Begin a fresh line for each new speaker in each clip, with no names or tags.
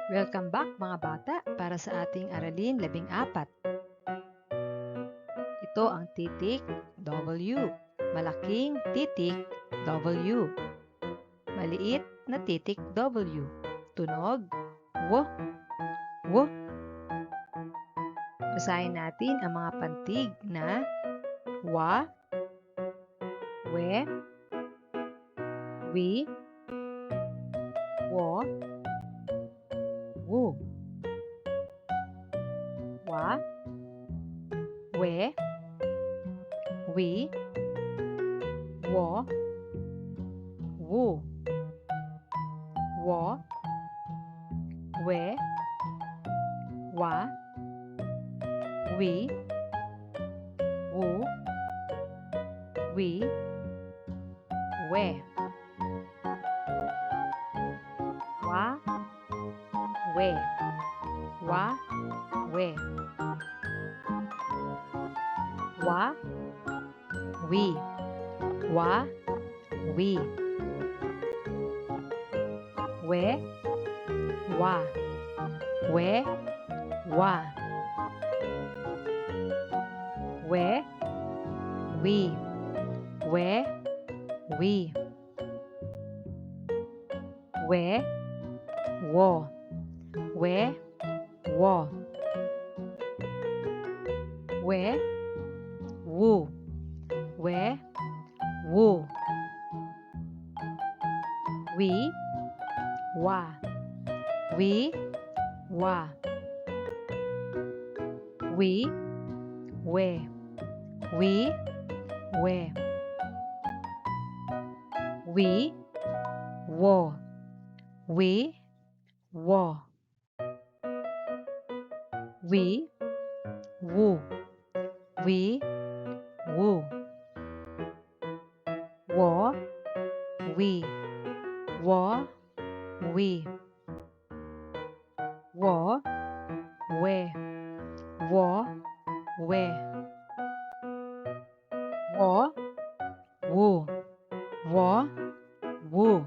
Welcome back mga bata para sa ating aralin 14. Ito ang titik W, malaking titik W, maliit na titik W, tunog W, W. Basahin natin ang mga pantig na wa, we, wi, wo, wu. Wa, we, wi, wo, wu. Wo, we, wa, wi, wu, wi, we. Wa, we, wa, we. Wa, wi, wa, wi. We, wa, we, wa. We, wi, we, wi. We, wo, we, wo. We, wu, we, wu. Wi, wa, wi, wa. Wi, we, wi, we. Wi, wo, wi, wo. Wi, wu, wi, wu. Wo, wi, wo, wi. Wo, we, wo, we. Wo, wu, wo, wu.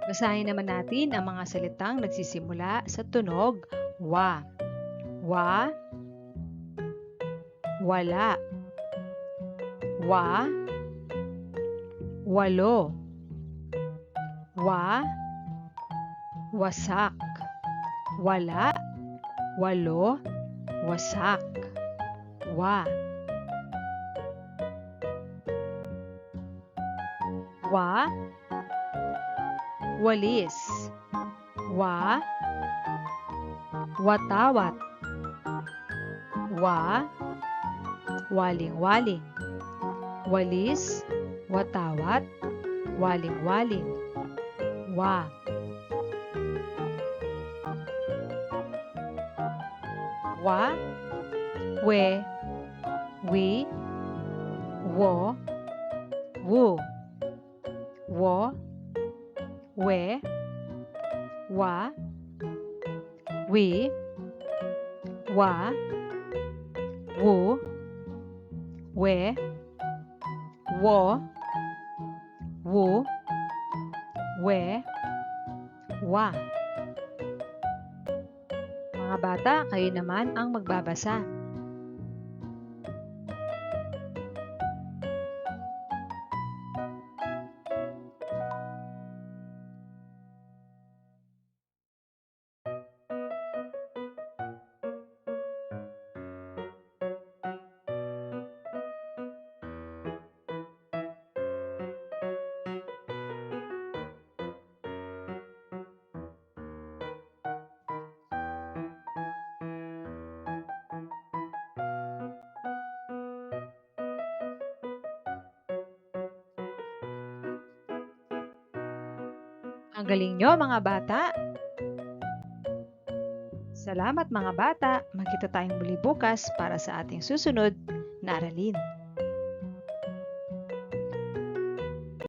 Basahin naman natin ang mga salitang nagsisimula sa tunog wa. Wa, wala. Wa, walo. Wa, wasak. Wala, walo, wasak. Wa. Wa, walis. Wa, watawat. Wa, waling-waling. Walis, watawat, waling-waling. Wa. Wa, we, wi, wo, wu. Wo, we, wa, wi, wa, wu, we, wo, wu, we, wa. Mga bata, kayo naman ang magbabasa. Ang galing nyo mga bata! Salamat mga bata! Magkita tayong muli bukas para sa ating susunod na aralin.